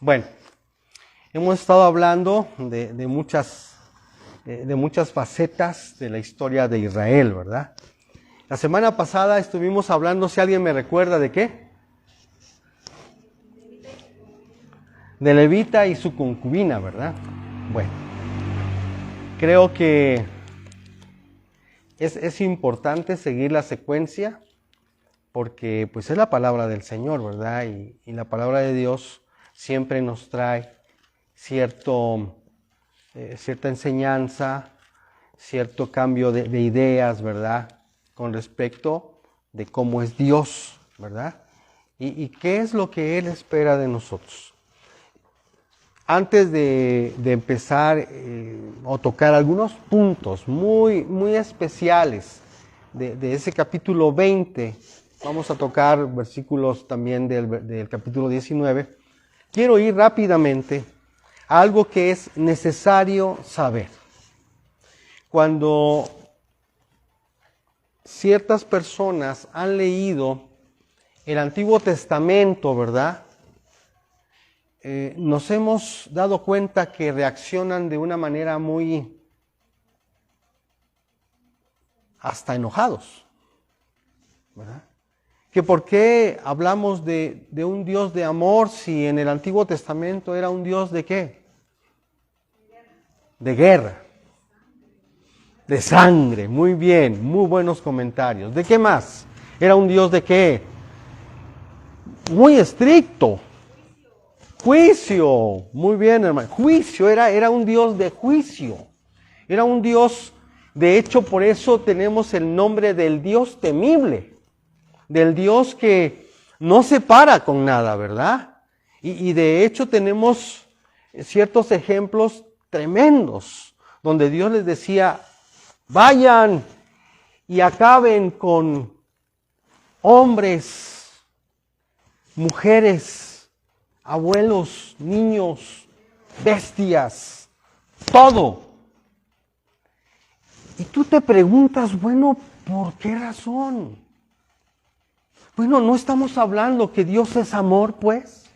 Bueno, hemos estado hablando de muchas facetas de la historia de Israel, ¿verdad? La semana pasada estuvimos hablando, si alguien me recuerda, ¿de qué? De Levita y su concubina, ¿verdad? Bueno, creo que es importante seguir la secuencia porque pues es la palabra del Señor, ¿verdad? Y la palabra de Dios siempre nos trae cierta enseñanza, cierto cambio de ideas, ¿verdad? Con respecto de cómo es Dios, ¿verdad? Y qué es lo que Él espera de nosotros. Antes de empezar o tocar algunos puntos muy especiales de ese capítulo 20, vamos a tocar versículos también del capítulo 19, quiero ir rápidamente a algo que es necesario saber. Cuando ciertas personas han leído el Antiguo Testamento, ¿verdad? Nos hemos dado cuenta que reaccionan de una manera muy hasta enojados, ¿verdad? Que por qué hablamos de un Dios de amor si en el Antiguo Testamento era un Dios de qué? De guerra, de sangre, muy bien, muy buenos comentarios. ¿De qué más? ¿Era un Dios de qué? Muy estricto. Juicio, muy bien, hermano. Juicio, era un Dios de juicio. Era un Dios, de hecho, por eso tenemos el nombre del Dios temible. Del Dios que no se para con nada, ¿verdad? Y de hecho tenemos ciertos ejemplos tremendos, donde Dios les decía, vayan y acaben con hombres, mujeres, abuelos, niños, bestias, todo. Y tú te preguntas, bueno, ¿por qué razón? Bueno, no estamos hablando que Dios es amor, pues.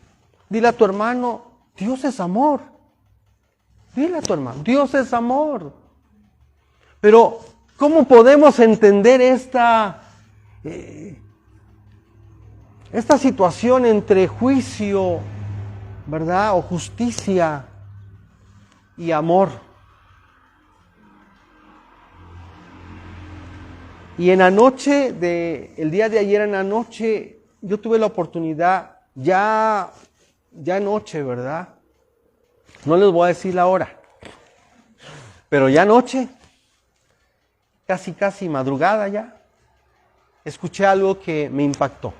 Dile a tu hermano, Dios es amor. Dile a tu hermano, Dios es amor. Pero, ¿cómo podemos entender esta situación entre juicio, ¿verdad? O justicia y amor. Y en la noche, el día de ayer en la noche, yo tuve la oportunidad, ya noche, ¿verdad? No les voy a decir la hora, pero ya noche, casi madrugada ya, escuché algo que me impactó.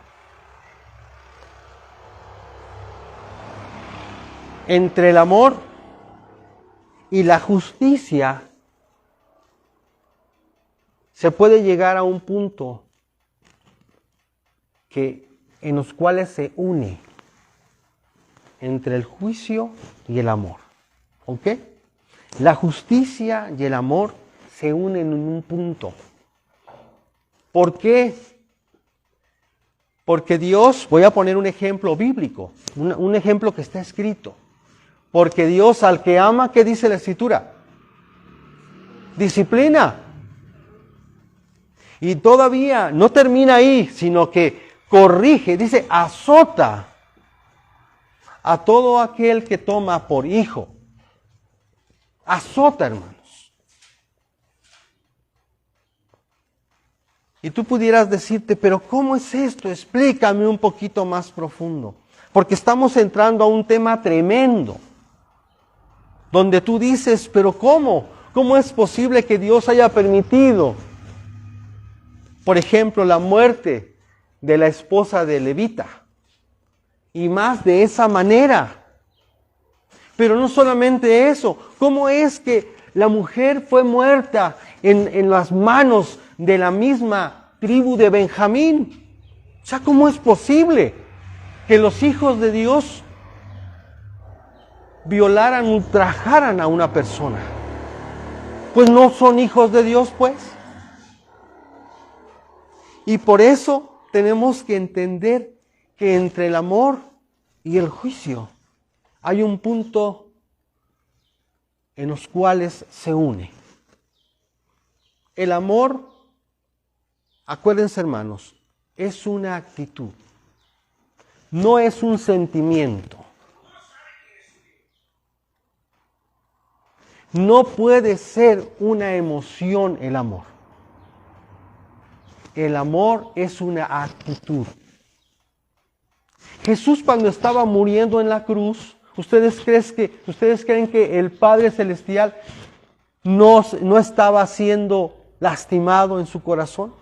Entre el amor y la justicia se puede llegar a un punto en los cuales se une entre el juicio y el amor. ¿Ok? La justicia y el amor se unen en un punto. ¿Por qué? Porque Dios, voy a poner un ejemplo bíblico, un ejemplo que está escrito. Porque Dios al que ama, ¿qué dice la Escritura? Disciplina. Y todavía no termina ahí, sino que corrige, dice, azota a todo aquel que toma por hijo. Azota, hermanos. Y tú pudieras decirte, pero ¿cómo es esto? Explícame un poquito más profundo. Porque estamos entrando a un tema tremendo. Donde tú dices, pero ¿cómo? ¿Cómo es posible que Dios haya permitido, por ejemplo, la muerte de la esposa de Levita? Y más de esa manera. Pero no solamente eso, ¿cómo es que la mujer fue muerta en las manos de la misma tribu de Benjamín? O sea, ¿cómo es posible que los hijos de Dios violaran, ultrajaran a una persona? Pues no son hijos de Dios, pues. Y por eso tenemos que entender que entre el amor y el juicio hay un punto en los cuales se une. El amor, acuérdense hermanos, es una actitud, no es un sentimiento. No puede ser una emoción el amor. El amor es una actitud. Jesús cuando estaba muriendo en la cruz, ¿ustedes creen que el Padre Celestial no estaba siendo lastimado en su corazón?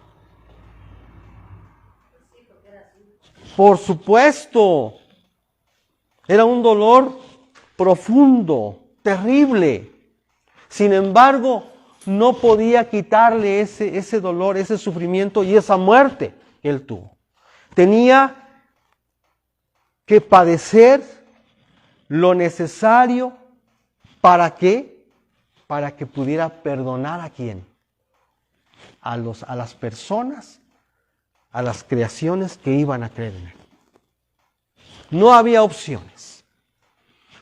Por supuesto. Era un dolor profundo, terrible. Sin embargo, no podía quitarle ese dolor, ese sufrimiento y esa muerte que él tuvo. Tenía que padecer lo necesario para que pudiera perdonar a quién, a las personas, a las creaciones que iban a creer en él. No había opciones.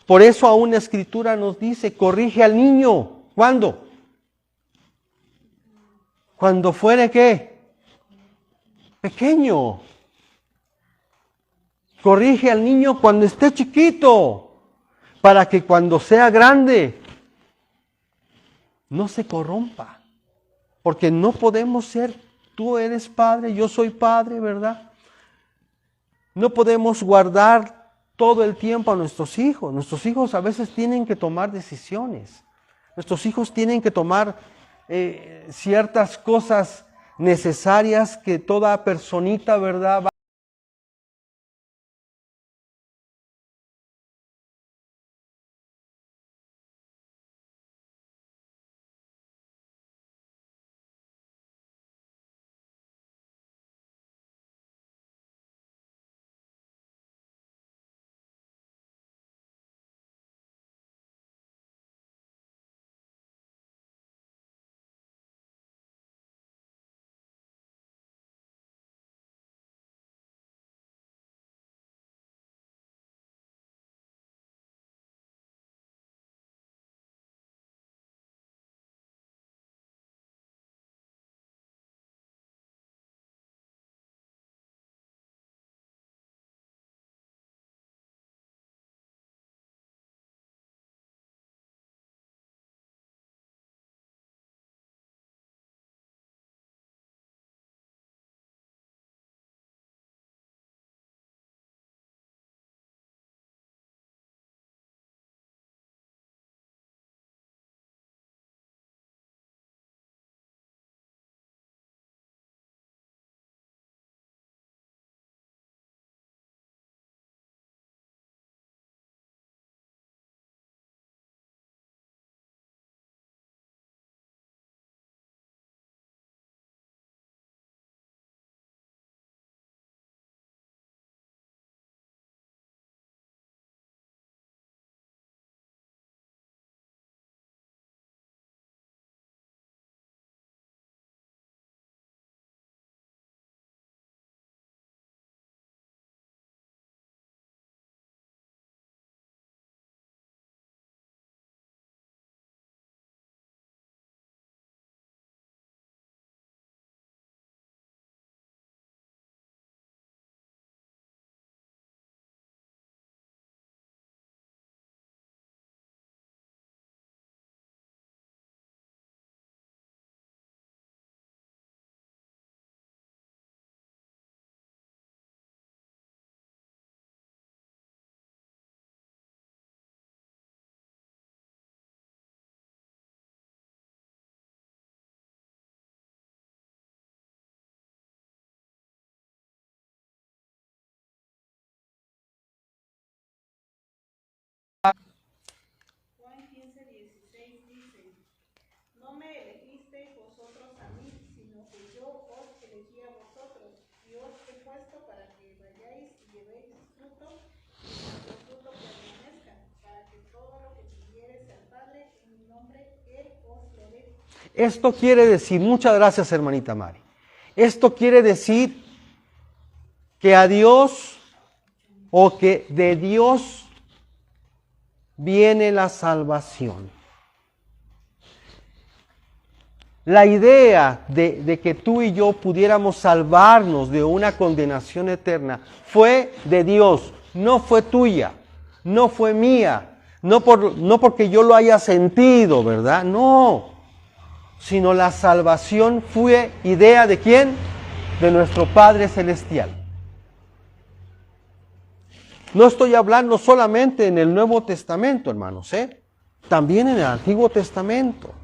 Por eso aún la Escritura nos dice, corrige al niño. ¿Cuándo? Cuando fuere ¿qué? Pequeño. Corrige al niño cuando esté chiquito, para que cuando sea grande no se corrompa. Porque no podemos ser, tú eres padre, yo soy padre, ¿verdad? No podemos guardar todo el tiempo a nuestros hijos. Nuestros hijos a veces tienen que tomar decisiones. Nuestros hijos tienen que tomar ciertas cosas necesarias que toda personita, ¿verdad?, Juan 15:16 dice, no me elegisteis vosotros a mí, sino que yo os elegí a vosotros, y os he puesto para que vayáis y llevéis fruto, y vuestro fruto permanezca, para que todo lo que pidiereis al Padre en mi nombre, Él os lo dé. Esto quiere decir, muchas gracias hermanita Mari, esto quiere decir que a Dios, o que de Dios viene la salvación. La idea de que tú y yo pudiéramos salvarnos de una condenación eterna fue de Dios, no fue tuya, no fue mía, no porque yo lo haya sentido, ¿verdad? No, sino la salvación fue idea ¿de quién? De nuestro Padre Celestial. No estoy hablando solamente en el Nuevo Testamento, hermanos, también en el Antiguo Testamento.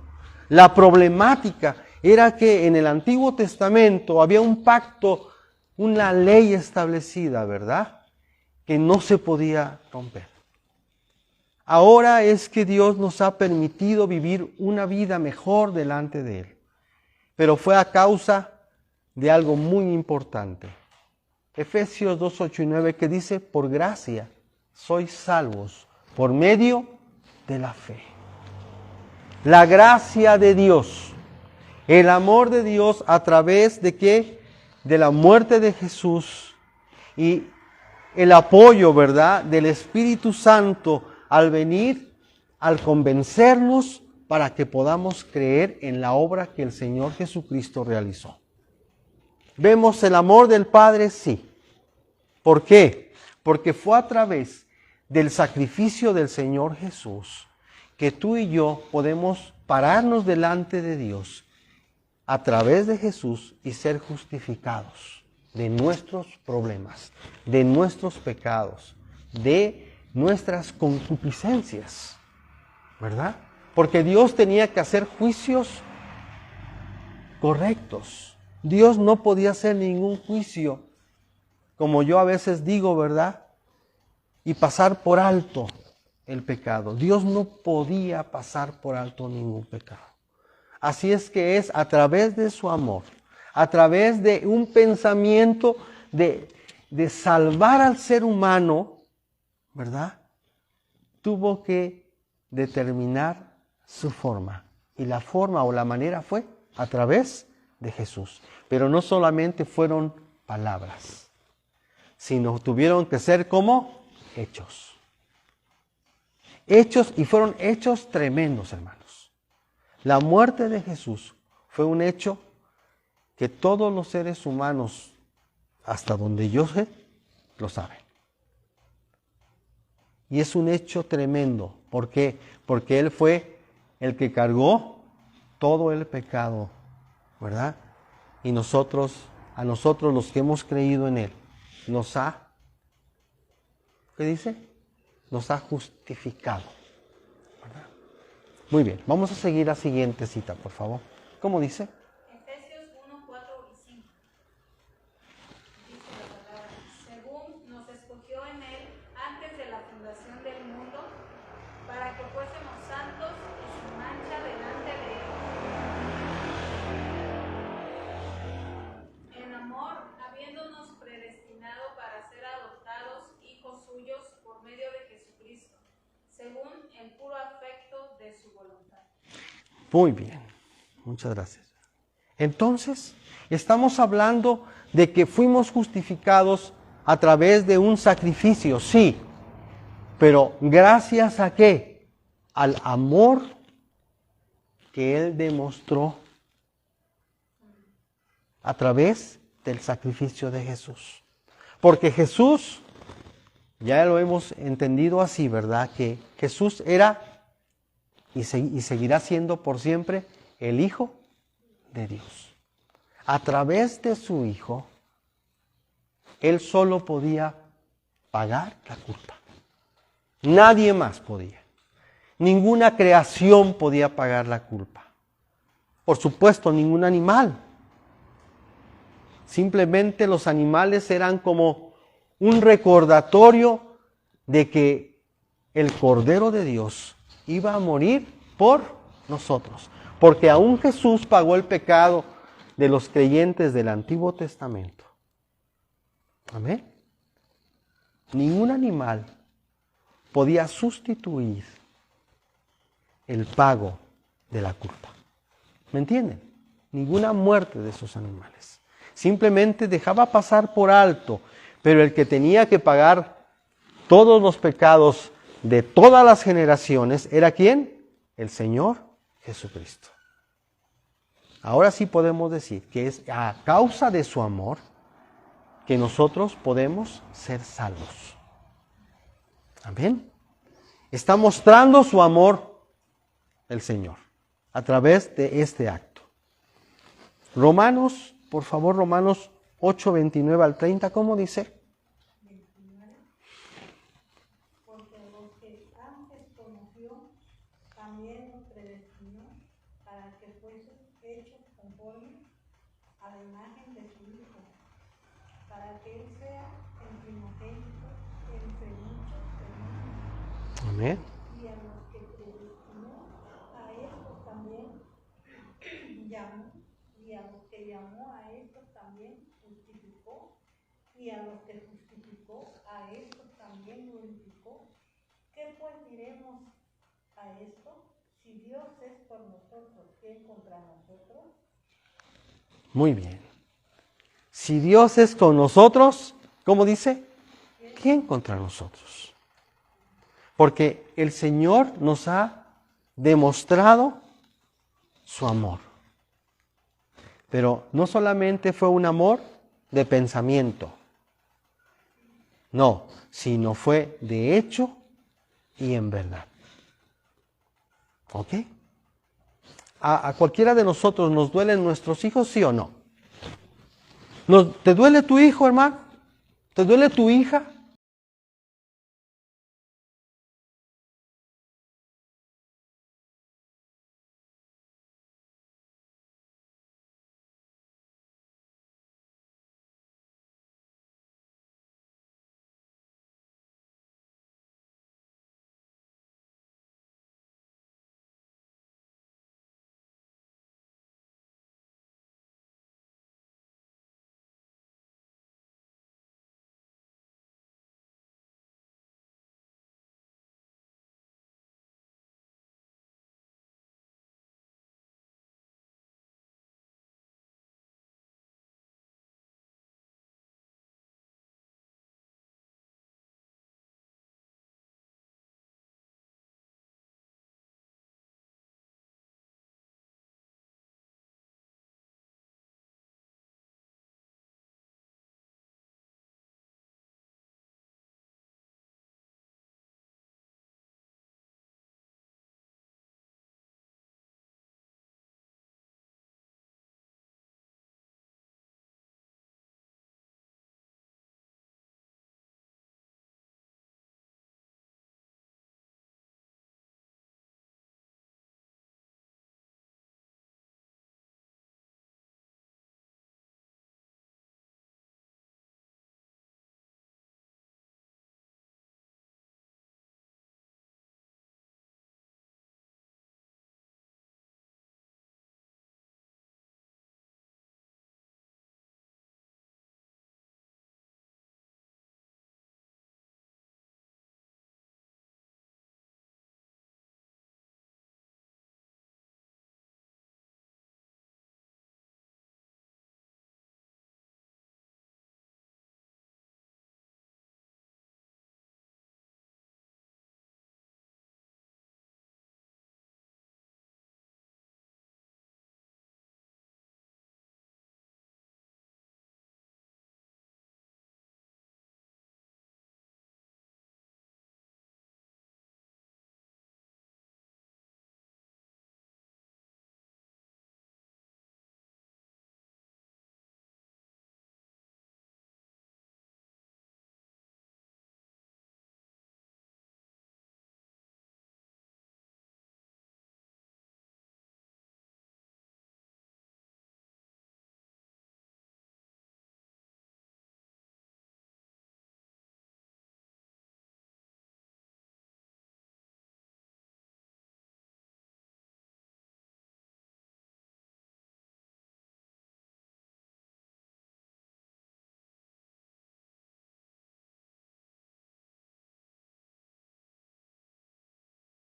La problemática era que en el Antiguo Testamento había un pacto, una ley establecida, ¿verdad? Que no se podía romper. Ahora es que Dios nos ha permitido vivir una vida mejor delante de Él. Pero fue a causa de algo muy importante. Efesios 2, 8 y 9 que dice, por gracia sois salvos por medio de la fe. La gracia de Dios, el amor de Dios a través de ¿qué? De la muerte de Jesús y el apoyo, ¿verdad?, del Espíritu Santo al venir, al convencernos para que podamos creer en la obra que el Señor Jesucristo realizó. ¿Vemos el amor del Padre? Sí. ¿Por qué? Porque fue a través del sacrificio del Señor Jesús que tú y yo podemos pararnos delante de Dios a través de Jesús y ser justificados de nuestros problemas, de nuestros pecados, de nuestras concupiscencias, ¿verdad? Porque Dios tenía que hacer juicios correctos. Dios no podía hacer ningún juicio, como yo a veces digo, ¿verdad? Y pasar por alto el pecado. Dios no podía pasar por alto ningún pecado. Así es que es a través de su amor, a través de un pensamiento de salvar al ser humano, ¿verdad? Tuvo que determinar su forma. Y la forma o la manera fue a través de Jesús. Pero no solamente fueron palabras, sino tuvieron que ser como hechos. Hechos, y fueron hechos tremendos, hermanos. La muerte de Jesús fue un hecho que todos los seres humanos, hasta donde yo sé, lo saben. Y es un hecho tremendo. ¿Por qué? Porque Él fue el que cargó todo el pecado, ¿verdad? Y a nosotros los que hemos creído en Él, nos ha, ¿qué dice? Nos ha justificado, ¿verdad? Muy bien, vamos a seguir la siguiente cita, por favor. ¿Cómo dice? Efesios 1, 4 y 5. Dice la palabra, según nos escogió en Él antes de la fundación del mundo, para que fuésemos santos y sin mancha delante de Él. En amor, habiéndonos predestinado para ser adoptados hijos suyos por medio de Jesucristo, según el puro afecto de su voluntad. Muy bien, muchas gracias. Entonces, estamos hablando de que fuimos justificados a través de un sacrificio, sí, pero ¿gracias a qué? Al amor que Él demostró a través del sacrificio de Jesús. Porque Jesús, ya lo hemos entendido así, ¿verdad? Que Jesús era y seguirá siendo por siempre el Hijo de Dios. A través de su Hijo, Él solo podía pagar la culpa. Nadie más podía. Ninguna creación podía pagar la culpa. Por supuesto, ningún animal. Simplemente los animales eran como un recordatorio de que el Cordero de Dios iba a morir por nosotros. Porque aún Jesús pagó el pecado de los creyentes del Antiguo Testamento. Amén. Ningún animal podía sustituir el pago de la culpa. ¿Me entienden? Ninguna muerte de esos animales. Simplemente dejaba pasar por alto, pero el que tenía que pagar todos los pecados de todas las generaciones era ¿quién? El Señor Jesucristo. Ahora sí podemos decir que es a causa de su amor que nosotros podemos ser salvos. Amén. Está mostrando su amor el Señor a través de este acto. Romanos, por favor, Romanos 8, 29 al 30, ¿cómo dice? Porque los que antes conoció, también los predestinó para que fuesen hechos conforme a la imagen de su Hijo, para que Él sea el primogénito entre muchos hermanos. Amén. Y a los que predestinó, a estos también llamó, y a los que llamó, a estos también justificó, y a los que justificó, a estos también glorificó. ¿Qué pues diremos a esto? Si Dios es por nosotros, ¿quién contra nosotros? Muy bien. Si Dios es con nosotros, ¿cómo dice? ¿Quién contra nosotros? Porque el Señor nos ha demostrado su amor. Pero no solamente fue un amor de pensamiento, no, sino fue de hecho y en verdad. ¿Ok? ¿A cualquiera de nosotros nos duelen nuestros hijos, sí o no? ¿Te duele tu hijo, hermano? ¿Te duele tu hija?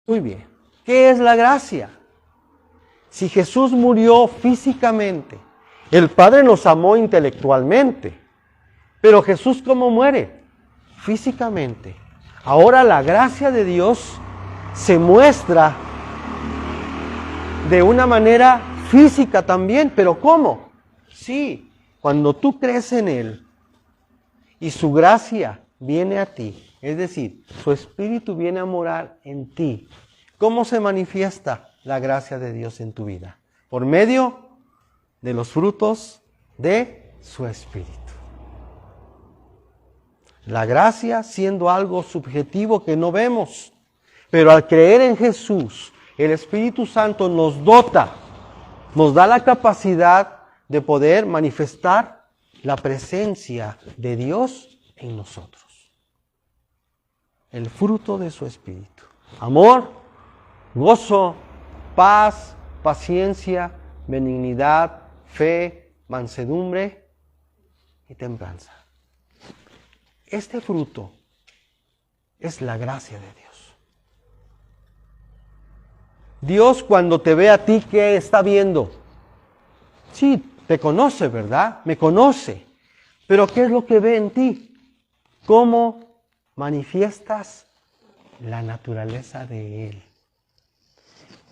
Muy bien. ¿Qué es la gracia? Si Jesús murió físicamente, el Padre nos amó intelectualmente, pero Jesús ¿cómo muere? Físicamente. Ahora la gracia de Dios se muestra de una manera física también. ¿Pero cómo? Sí, cuando tú crees en Él y su gracia viene a ti, es decir, su Espíritu viene a morar en ti. ¿Cómo se manifiesta la gracia de Dios en tu vida? Por medio de los frutos de su Espíritu. La gracia siendo algo subjetivo que no vemos, pero al creer en Jesús, el Espíritu Santo nos dota, nos da la capacidad de poder manifestar la presencia de Dios en nosotros. El fruto de su Espíritu. Amor, gozo, paz, paciencia, benignidad, fe, mansedumbre y templanza. Este fruto es la gracia de Dios. Dios cuando te ve a ti, ¿qué está viendo? Sí, te conoce, ¿verdad? Me conoce. Pero ¿qué es lo que ve en ti? ¿Cómo manifiestas la naturaleza de Él?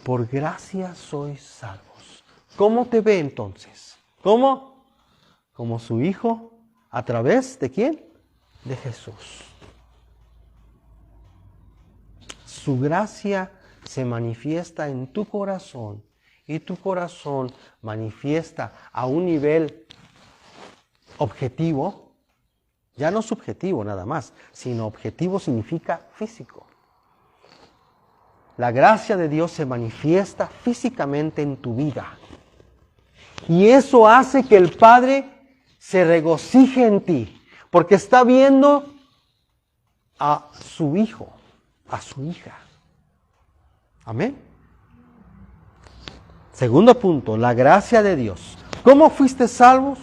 Por gracia sois salvos. ¿Cómo te ve entonces? ¿Cómo? Como su Hijo, ¿a través de quién? De Jesús. Su gracia se manifiesta en tu corazón y tu corazón manifiesta a un nivel objetivo, ya no subjetivo nada más, sino objetivo significa físico. La gracia de Dios se manifiesta físicamente en tu vida. Y eso hace que el Padre se regocije en ti. Porque está viendo a su hijo, a su hija. Amén. Segundo punto, la gracia de Dios. ¿Cómo fuiste salvos?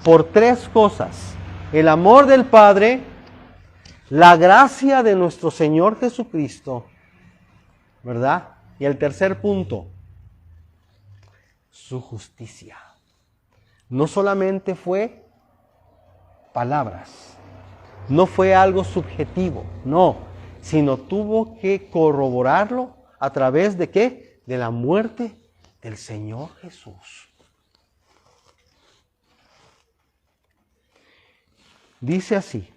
Por tres cosas. El amor del Padre, la gracia de nuestro Señor Jesucristo, ¿verdad? Y el tercer punto, su justicia. No solamente fue palabras, no fue algo subjetivo, no, sino tuvo que corroborarlo a través de ¿qué? De la muerte del Señor Jesús. Dice así,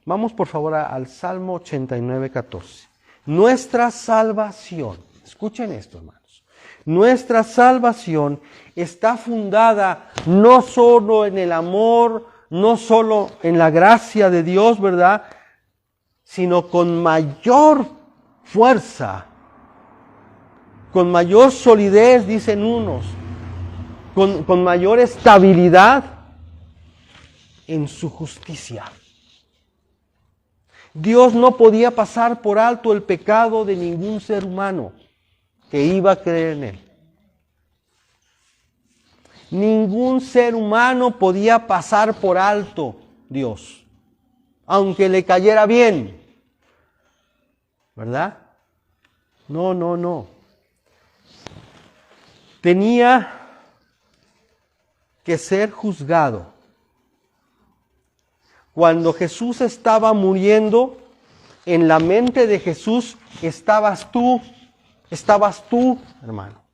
vamos por favor al Salmo 89, 14. Nuestra salvación, escuchen esto hermanos, nuestra salvación está fundada no solo en el amor, no solo en la gracia de Dios, ¿verdad? Sino con mayor fuerza, con mayor solidez, dicen unos, con mayor estabilidad en su justicia. Dios no podía pasar por alto el pecado de ningún ser humano que iba a creer en Él. Ningún ser humano podía pasar por alto Dios, aunque le cayera bien, ¿verdad? No. Tenía que ser juzgado. Cuando Jesús estaba muriendo, en la mente de Jesús estabas tú, hermano.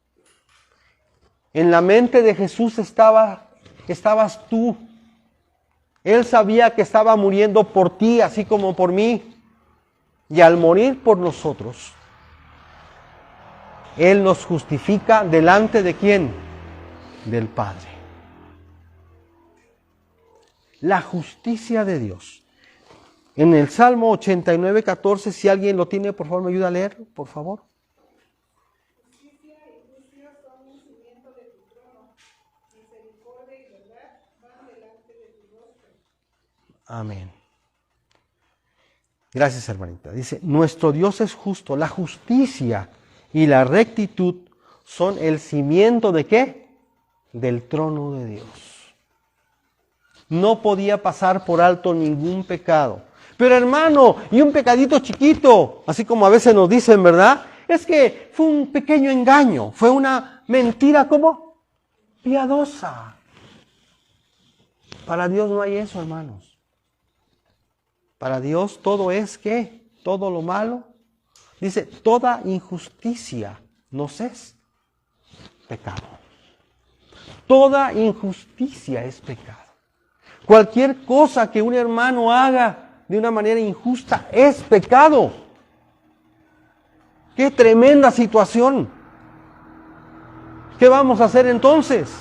En la mente de Jesús estabas tú. Él sabía que estaba muriendo por ti, así como por mí. Y al morir por nosotros, Él nos justifica delante de ¿quién? Del Padre. La justicia de Dios. En el Salmo 89, 14, si alguien lo tiene, por favor, me ayuda a leer, por favor. Justicia y juicio son un cimiento de tu trono. Misericordia y verdad van delante de tu rostro. Amén. Gracias, hermanita. Dice, nuestro Dios es justo. La justicia y la rectitud son el cimiento ¿de qué? Del trono de Dios. No podía pasar por alto ningún pecado. Pero hermano, y un pecadito chiquito, así como a veces nos dicen, ¿verdad? Es que fue un pequeño engaño, fue una mentira, ¿cómo? Piadosa. Para Dios no hay eso, hermanos. Para Dios todo es ¿qué? Todo lo malo. Dice, toda injusticia nos es pecado. Toda injusticia es pecado. Cualquier cosa que un hermano haga de una manera injusta es pecado. ¡Qué tremenda situación! ¿Qué vamos a hacer entonces?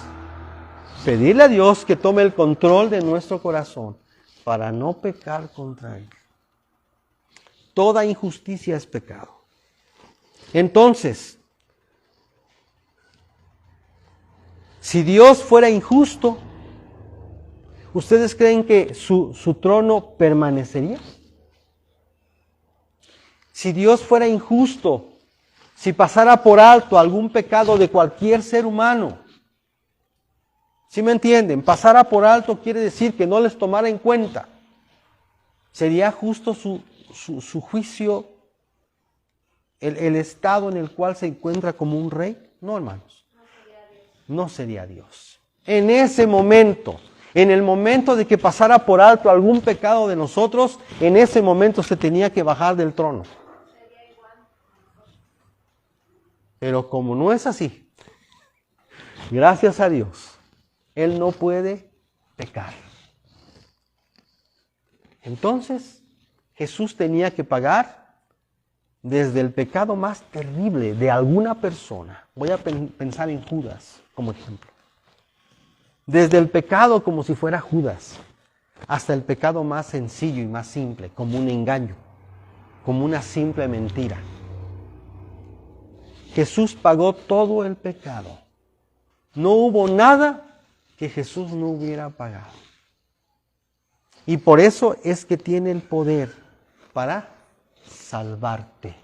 Pedirle a Dios que tome el control de nuestro corazón para no pecar contra Él. Toda injusticia es pecado. Entonces, si Dios fuera injusto, ¿ustedes creen que su trono permanecería? Si Dios fuera injusto, si pasara por alto algún pecado de cualquier ser humano, ¿sí me entienden? Pasara por alto quiere decir que no les tomara en cuenta. ¿Sería justo su juicio, el estado en el cual se encuentra como un rey? No, hermanos. No sería Dios. En ese momento, en el momento de que pasara por alto algún pecado de nosotros, en ese momento se tenía que bajar del trono. Pero como no es así, gracias a Dios, Él no puede pecar. Entonces, Jesús tenía que pagar desde el pecado más terrible de alguna persona. Voy a pensar en Judas como ejemplo. Desde el pecado como si fuera Judas, hasta el pecado más sencillo y más simple, como un engaño, como una simple mentira. Jesús pagó todo el pecado. No hubo nada que Jesús no hubiera pagado. Y por eso es que tiene el poder para salvarte,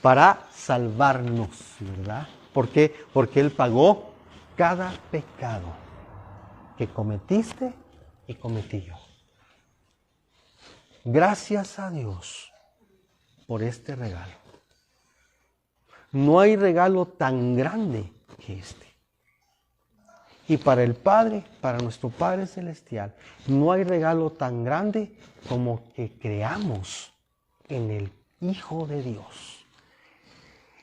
para salvarnos, ¿verdad? ¿Por qué? Porque Él pagó cada pecado que cometiste y cometí yo. Gracias a Dios por este regalo. No hay regalo tan grande que este. Y para el Padre, para nuestro Padre Celestial, no hay regalo tan grande como que creamos en el Hijo de Dios.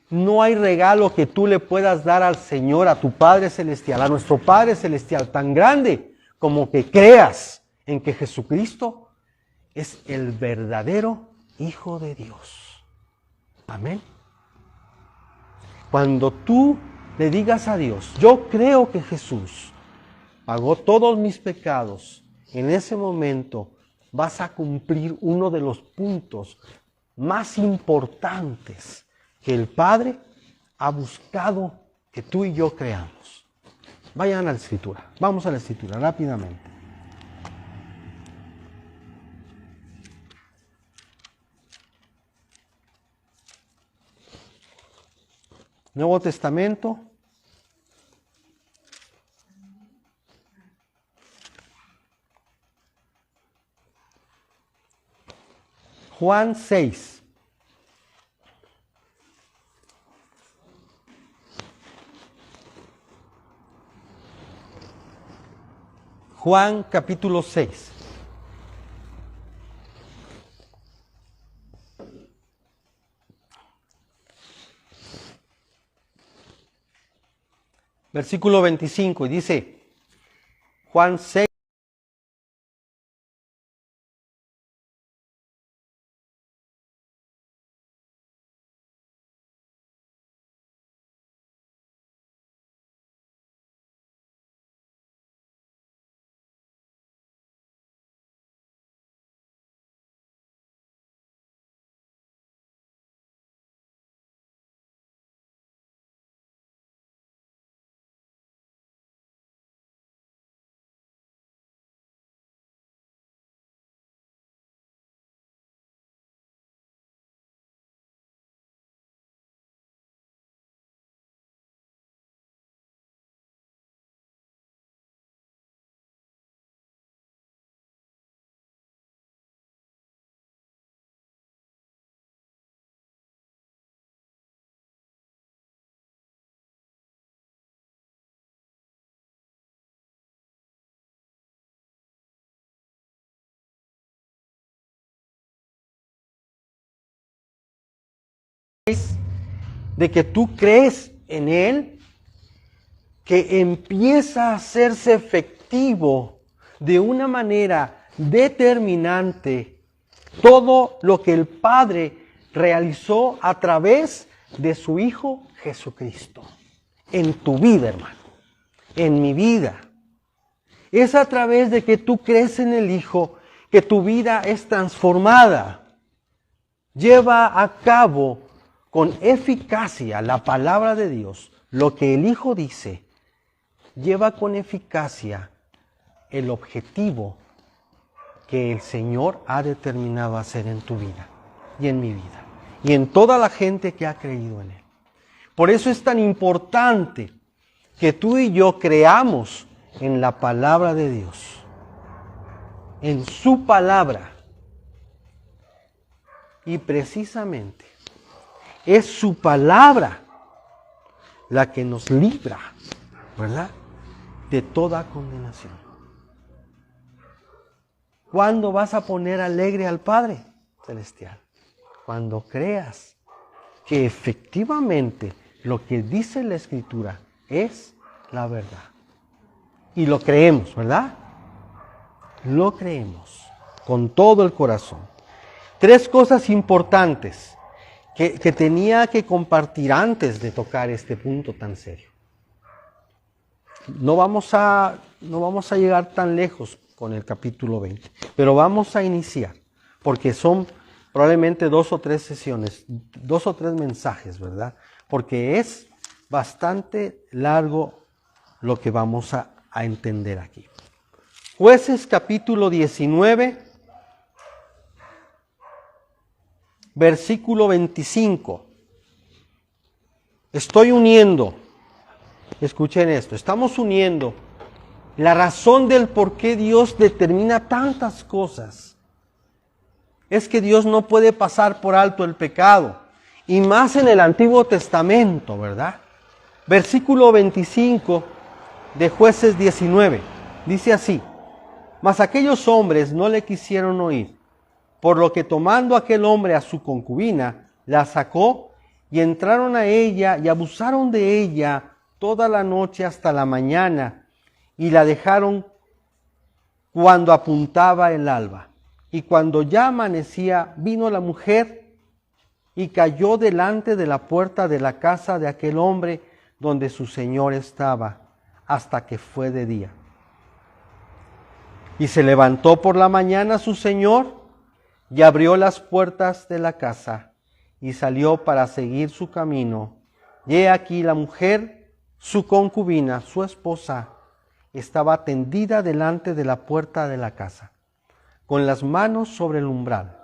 No hay regalo que tú le puedas dar al Señor, a tu Padre Celestial, a nuestro Padre Celestial, tan grande como que creas en que Jesucristo es el verdadero Hijo de Dios. Amén. Cuando tú le digas a Dios, yo creo que Jesús pagó todos mis pecados, en ese momento vas a cumplir uno de los puntos más importantes que el Padre ha buscado que tú y yo creamos. Vayan a la Escritura, vamos a la Escritura rápidamente. Nuevo Testamento. Juan 6. Juan capítulo 6. Versículo 25, y dice, Juan 6. de que tú crees en Él, que empieza a hacerse efectivo de una manera determinante todo lo que el Padre realizó a través de su Hijo Jesucristo. En tu vida, hermano, en mi vida. Es a través de que tú crees en el Hijo que tu vida es transformada. Lleva a cabo con eficacia la palabra de Dios, lo que el Hijo dice. Lleva con eficacia el objetivo que el Señor ha determinado hacer en tu vida y en mi vida y en toda la gente que ha creído en Él. Por eso es tan importante que tú y yo creamos en la palabra de Dios, en su palabra. Y precisamente es su palabra la que nos libra, ¿verdad?, de toda condenación. ¿Cuándo vas a poner alegre al Padre Celestial? Cuando creas que efectivamente lo que dice la Escritura es la verdad. Y lo creemos, ¿verdad? Lo creemos con todo el corazón. 3 cosas importantes que tenía que compartir antes de tocar este punto tan serio. No vamos a llegar tan lejos con el capítulo 20, pero vamos a iniciar, porque son probablemente 2 o 3 sesiones, 2 o 3 mensajes, ¿verdad? Porque es bastante largo lo que vamos a entender aquí. Jueces capítulo 19, versículo 25. Estoy uniendo, escuchen esto, estamos uniendo la razón del por qué Dios determina tantas cosas. Es que Dios no puede pasar por alto el pecado, y más en el Antiguo Testamento, ¿verdad? Versículo 25 de Jueces 19, dice así: mas aquellos hombres no le quisieron oír, por lo que tomando aquel hombre a su concubina, la sacó y entraron a ella y abusaron de ella toda la noche hasta la mañana, y la dejaron cuando apuntaba el alba. Y cuando ya amanecía, vino la mujer y cayó delante de la puerta de la casa de aquel hombre donde su señor estaba, hasta que fue de día. Y se levantó por la mañana su señor y abrió las puertas de la casa y salió para seguir su camino. Y he aquí la mujer, su concubina, su esposa, estaba tendida delante de la puerta de la casa, con las manos sobre el umbral.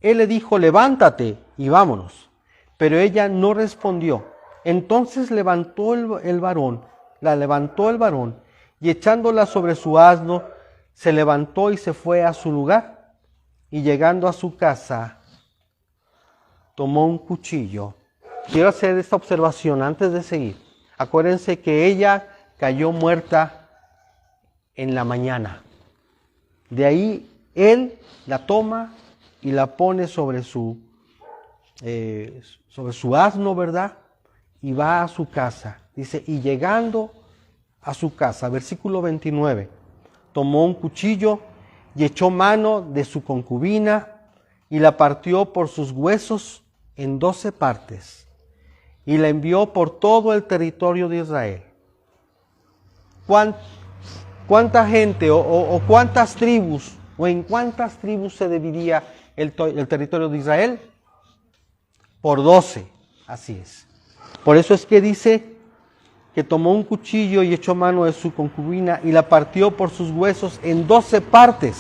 Él le dijo: levántate y vámonos. Pero ella no respondió. Entonces la levantó el varón, y echándola sobre su asno, se levantó y se fue a su lugar. Y llegando a su casa, tomó un cuchillo. Quiero hacer esta observación antes de seguir. Acuérdense que ella cayó muerta en la mañana. De ahí él la toma y la pone sobre su asno, ¿verdad? Y va a su casa. Dice, y llegando a su casa, versículo 29, tomó un cuchillo y echó mano de su concubina y la partió por sus huesos en 12 partes y la envió por todo el territorio de Israel. ¿Cuánta gente o cuántas tribus o en cuántas tribus se dividía el territorio de Israel? Por 12, así es. Por eso es que dice que tomó un cuchillo y echó mano de su concubina y la partió por sus huesos en 12 partes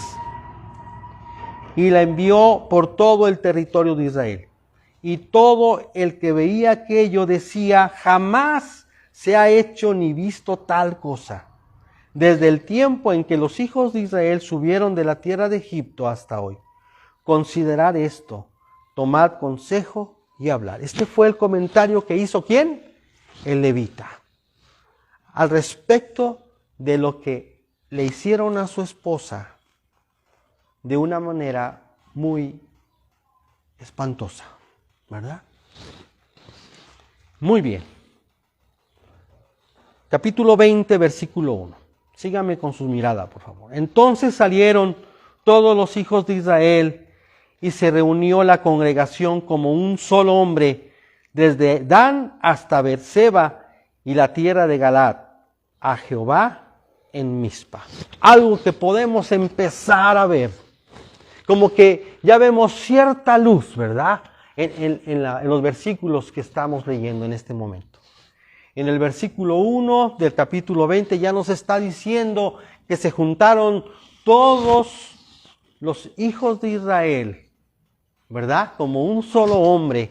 y la envió por todo el territorio de Israel. Y todo el que veía aquello decía, jamás se ha hecho ni visto tal cosa, desde el tiempo en que los hijos de Israel subieron de la tierra de Egipto hasta hoy. Considerad esto, tomad consejo y hablar. Este fue el comentario que hizo ¿quién? El levita. Al respecto de lo que le hicieron a su esposa de una manera muy espantosa, ¿verdad? Muy bien. Capítulo 20, versículo 1. Sígame con su mirada, por favor. Entonces salieron todos los hijos de Israel y se reunió la congregación como un solo hombre, desde Dan hasta Beerseba y la tierra de Galaad, a Jehová en Mizpa. Algo que podemos empezar a ver, como que ya vemos cierta luz, ¿verdad? En los versículos que estamos leyendo en este momento. En el versículo 1 del capítulo 20 ya nos está diciendo que se juntaron todos los hijos de Israel, ¿verdad? Como un solo hombre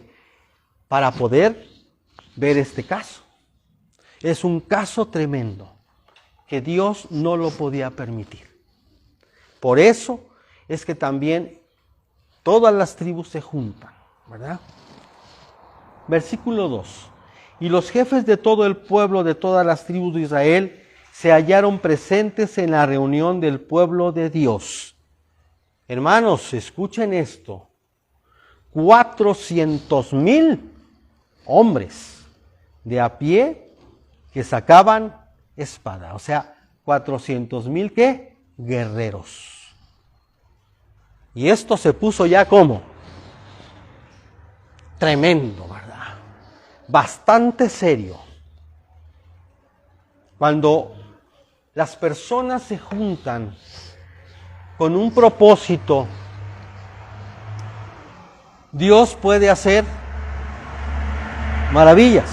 para poder ver este caso. Es un caso tremendo que Dios no lo podía permitir. Por eso es que también todas las tribus se juntan, ¿verdad? Versículo 2. Y los jefes de todo el pueblo de todas las tribus de Israel se hallaron presentes en la reunión del pueblo de Dios. Hermanos, escuchen esto. 400,000 hombres de a pie que sacaban espada. O sea, 400,000 ¿qué? Guerreros. Y esto se puso ya como tremendo, ¿verdad? Bastante serio. Cuando las personas se juntan con un propósito, Dios puede hacer maravillas.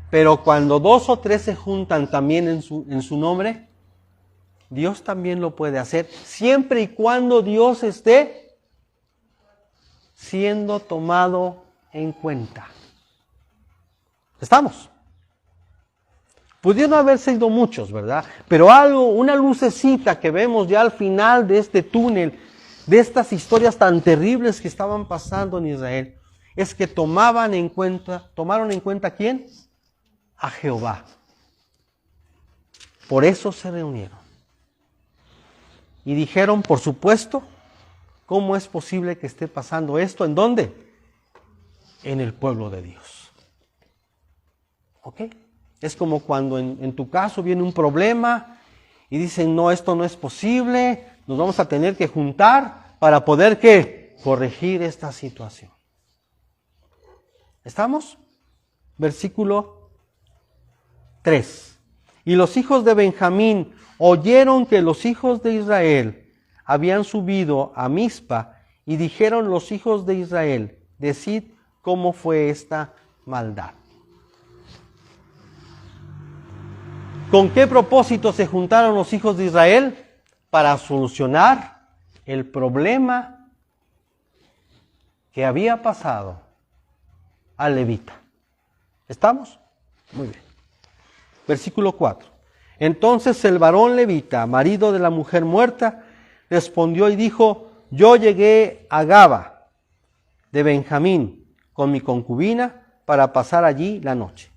Pero cuando 2 o 3 se juntan también en su nombre, Dios también lo puede hacer, siempre y cuando Dios esté siendo tomado en cuenta. ¿Estamos? Pudieron haber sido muchos, ¿verdad? Pero una lucecita que vemos ya al final de este túnel, de estas historias tan terribles que estaban pasando en Israel, es que tomaron en cuenta ¿a quién? A Jehová. Por eso se reunieron. Y dijeron, por supuesto, ¿cómo es posible que esté pasando esto? ¿En dónde? En el pueblo de Dios. ¿Ok? Es como cuando en tu caso viene un problema y dicen, no, esto no es posible, nos vamos a tener que juntar para poder, ¿qué? Corregir esta situación. ¿Estamos? Versículo 3. Y los hijos de Benjamín oyeron que los hijos de Israel habían subido a Mizpa y dijeron los hijos de Israel, decid cómo fue esta maldad. ¿Con qué propósito se juntaron los hijos de Israel? Para solucionar el problema que había pasado al levita. ¿Estamos? Muy bien. Versículo 4. Entonces el varón levita, marido de la mujer muerta, respondió y dijo, yo llegué a Gaba de Benjamín con mi concubina para pasar allí la noche.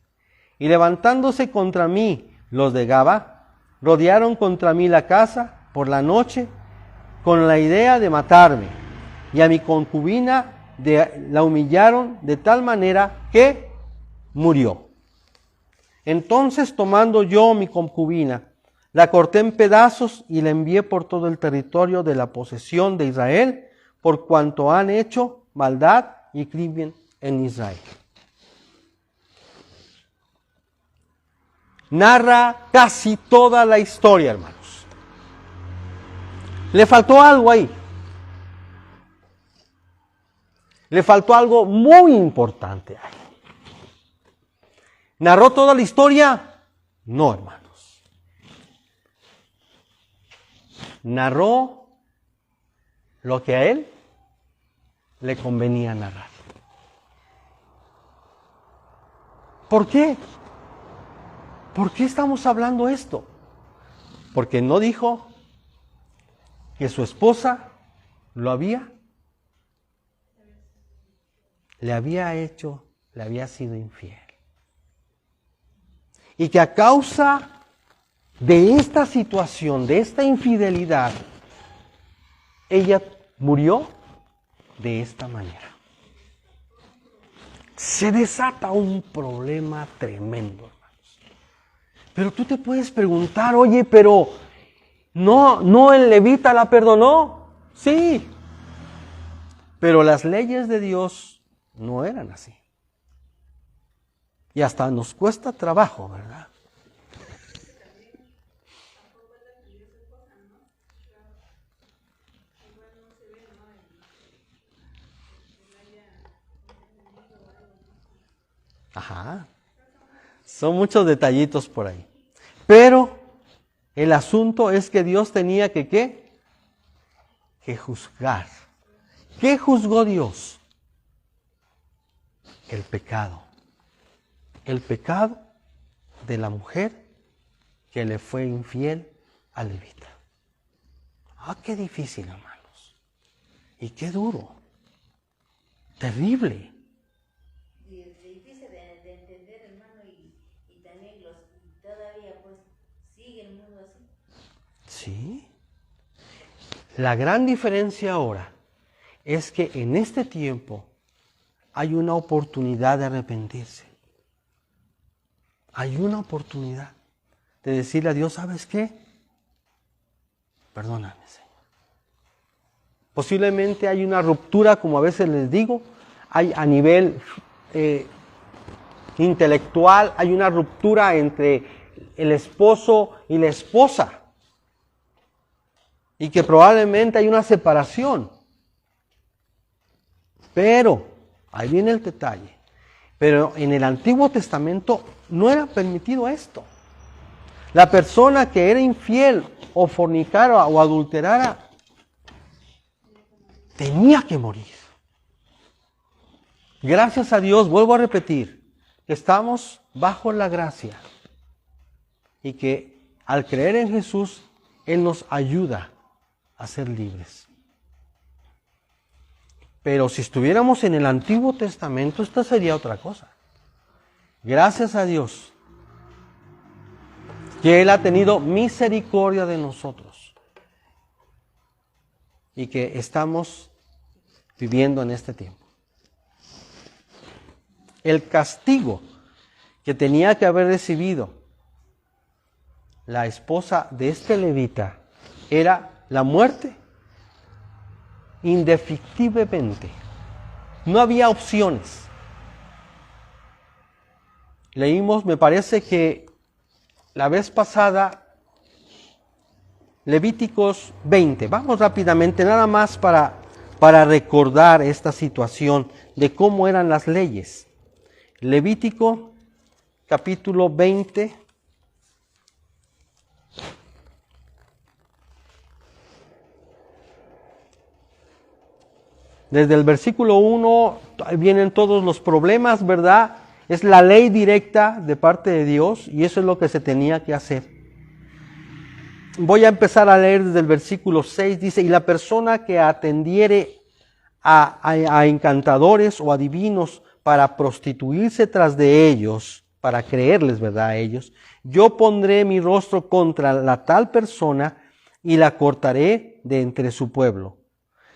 Y levantándose contra mí los de Gaba, rodearon contra mí la casa por la noche con la idea de matarme. Y a mi concubina la humillaron de tal manera que murió. Entonces tomando yo mi concubina, la corté en pedazos y la envié por todo el territorio de la posesión de Israel, por cuanto han hecho maldad y crimen en Israel. Narra casi toda la historia, hermanos. Le faltó algo ahí. Le faltó algo muy importante ahí. ¿Narró toda la historia? No, hermanos. Narró lo que a él le convenía narrar. ¿Por qué? ¿Por qué estamos hablando esto? Porque no dijo que su esposa le había sido infiel. Y que a causa de esta situación, de esta infidelidad, ella murió de esta manera. se desata un problema tremendo, hermanos. Pero tú te puedes preguntar, oye, pero ¿no el levita la perdonó? Sí. Pero las leyes de Dios no eran así. Y hasta nos cuesta trabajo, ¿verdad? Ajá. Son muchos detallitos por ahí. Pero el asunto es que Dios tenía que, ¿qué? Que juzgar. ¿Qué juzgó Dios? El pecado. El pecado de la mujer que le fue infiel al levita. Ah, qué difícil, hermanos. Y qué duro. Terrible. Y es difícil de entender, hermano, y también todavía pues sigue el mundo así. Sí. La gran diferencia ahora es que en este tiempo hay una oportunidad de arrepentirse. Hay una oportunidad de decirle a Dios, ¿sabes qué? Perdóname, Señor. Posiblemente hay una ruptura, como a veces les digo, hay a nivel intelectual, hay una ruptura entre el esposo y la esposa. Y que probablemente hay una separación. Pero, ahí viene el detalle. Pero en el Antiguo Testamento no era permitido esto. La persona que era infiel o fornicara o adulterara tenía que morir. Gracias a Dios, vuelvo a repetir, que estamos bajo la gracia y que al creer en Jesús, Él nos ayuda a ser libres. Pero si estuviéramos en el Antiguo Testamento, esto sería otra cosa. Gracias a Dios que Él ha tenido misericordia de nosotros y que estamos viviendo en este tiempo. El castigo que tenía que haber recibido la esposa de este levita era la muerte indefectiblemente. No había opciones. Leímos, me parece que la vez pasada, Levíticos 20. Vamos rápidamente, nada más para recordar esta situación de cómo eran las leyes. Levítico capítulo 20. Desde el versículo 1 vienen todos los problemas, ¿verdad? Es la ley directa de parte de Dios y eso es lo que se tenía que hacer. Voy a empezar a leer desde el versículo 6, dice, y la persona que atendiere a encantadores o adivinos para prostituirse tras de ellos, para creerles, ¿verdad?, a ellos, yo pondré mi rostro contra la tal persona y la cortaré de entre su pueblo.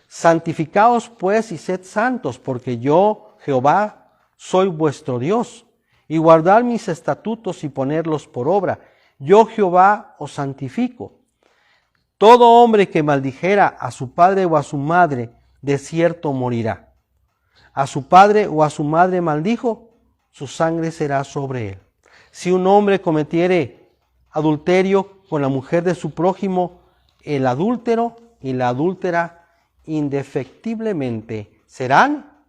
Santificaos pues y sed santos, porque yo, Jehová, soy vuestro Dios, y guardar mis estatutos y ponerlos por obra. Yo, Jehová, os santifico. Todo hombre que maldijera a su padre o a su madre, de cierto morirá. A su padre o a su madre maldijo, su sangre será sobre él. Si un hombre cometiere adulterio con la mujer de su prójimo, el adúltero y la adúltera indefectiblemente serán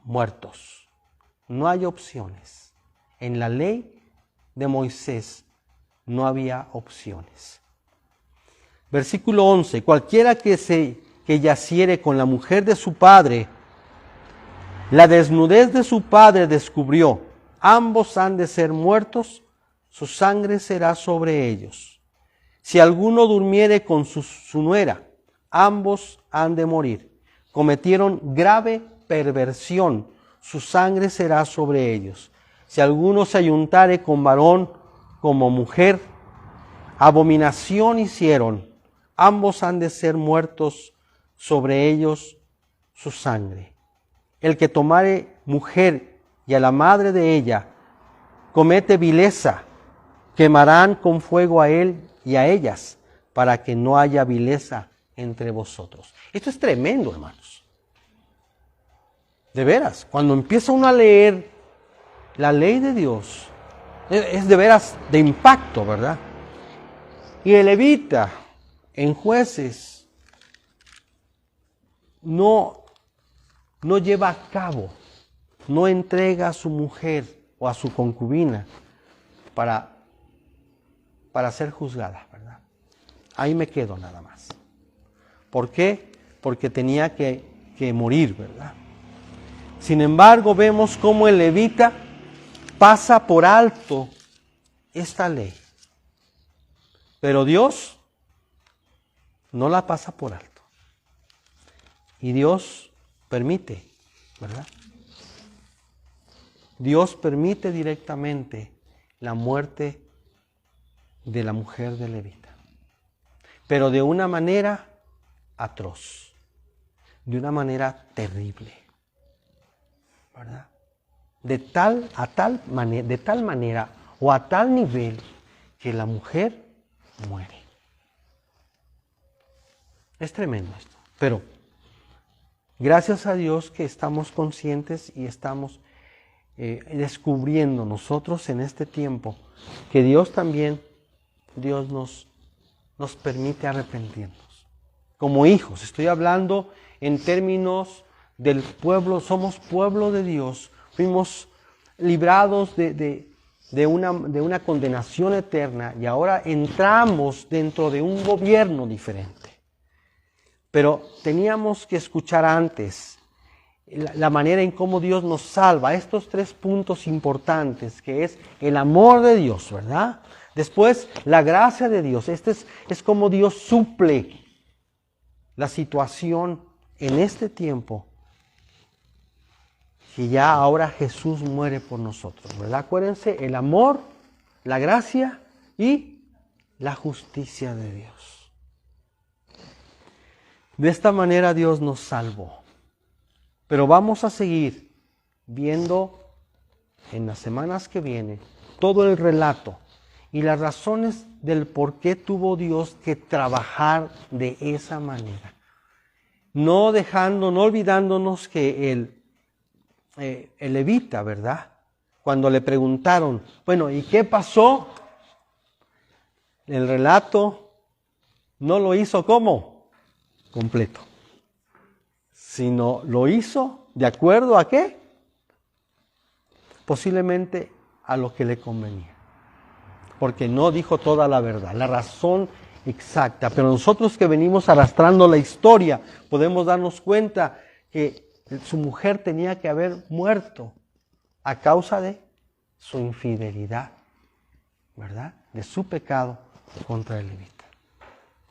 muertos. No hay opciones. En la ley de Moisés no había opciones. Versículo 11. Cualquiera que yaciere con la mujer de su padre, la desnudez de su padre descubrió. Ambos han de ser muertos, su sangre será sobre ellos. Si alguno durmiere con su nuera, ambos han de morir. Cometieron grave perversión, su sangre será sobre ellos. Si alguno se ayuntare con varón como mujer, abominación hicieron, ambos han de ser muertos, sobre ellos su sangre. El que tomare mujer y a la madre de ella comete vileza, quemarán con fuego a él y a ellas, para que no haya vileza entre vosotros. Esto es tremendo, hermanos. De veras, cuando empieza uno a leer la ley de Dios, es de veras de impacto, ¿verdad? Y el levita en Jueces no lleva a cabo, no entrega a su mujer o a su concubina para ser juzgada, ¿verdad? Ahí me quedo nada más. ¿Por qué? Porque tenía que morir, ¿verdad? Sin embargo, vemos cómo el levita pasa por alto esta ley. Pero Dios no la pasa por alto. Y Dios permite, ¿verdad? Dios permite directamente la muerte de la mujer de levita. Pero de una manera atroz, de una manera terrible, ¿verdad? De tal manera o a tal nivel que la mujer muere. Es tremendo esto, pero gracias a Dios que estamos conscientes y estamos descubriendo nosotros en este tiempo que Dios nos permite arrepentirnos. Como hijos, estoy hablando en términos del pueblo, somos pueblo de Dios, fuimos librados de una condenación eterna y ahora entramos dentro de un gobierno diferente. Pero teníamos que escuchar antes la manera en cómo Dios nos salva, estos 3 puntos importantes, que es el amor de Dios, ¿verdad? Después, la gracia de Dios. Es como Dios suple la situación en este tiempo, que ya ahora Jesús muere por nosotros, ¿verdad? Acuérdense, el amor, la gracia y la justicia de Dios. De esta manera Dios nos salvó. Pero vamos a seguir viendo en las semanas que vienen todo el relato y las razones del por qué tuvo Dios que trabajar de esa manera. No olvidándonos que el levita, ¿verdad? Cuando le preguntaron, bueno, ¿y qué pasó? El relato no lo hizo ¿cómo? Completo. Sino lo hizo de acuerdo a ¿qué? Posiblemente a lo que le convenía. Porque no dijo toda la verdad, la razón exacta. Pero nosotros que venimos arrastrando la historia, podemos darnos cuenta que su mujer tenía que haber muerto a causa de su infidelidad, ¿verdad? De su pecado contra el levita.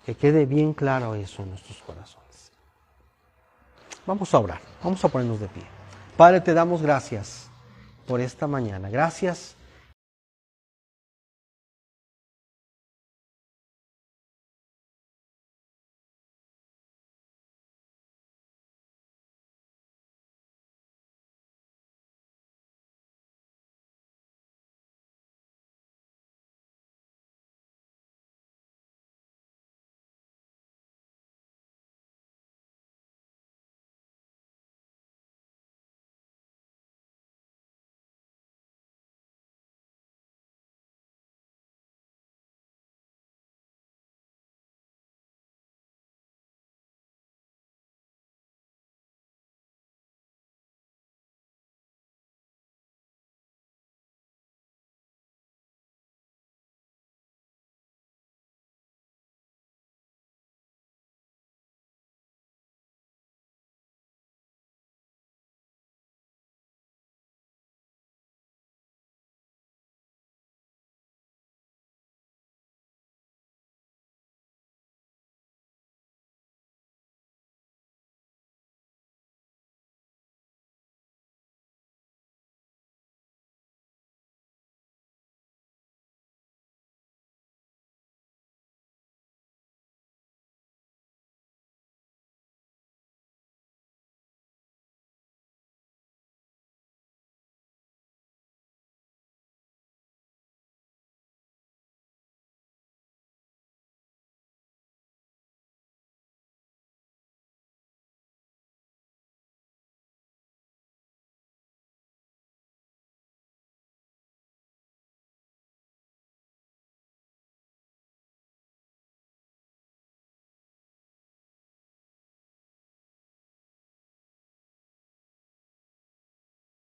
Que quede bien claro eso en nuestros corazones. Vamos a orar, vamos a ponernos de pie. Padre, te damos gracias por esta mañana. Gracias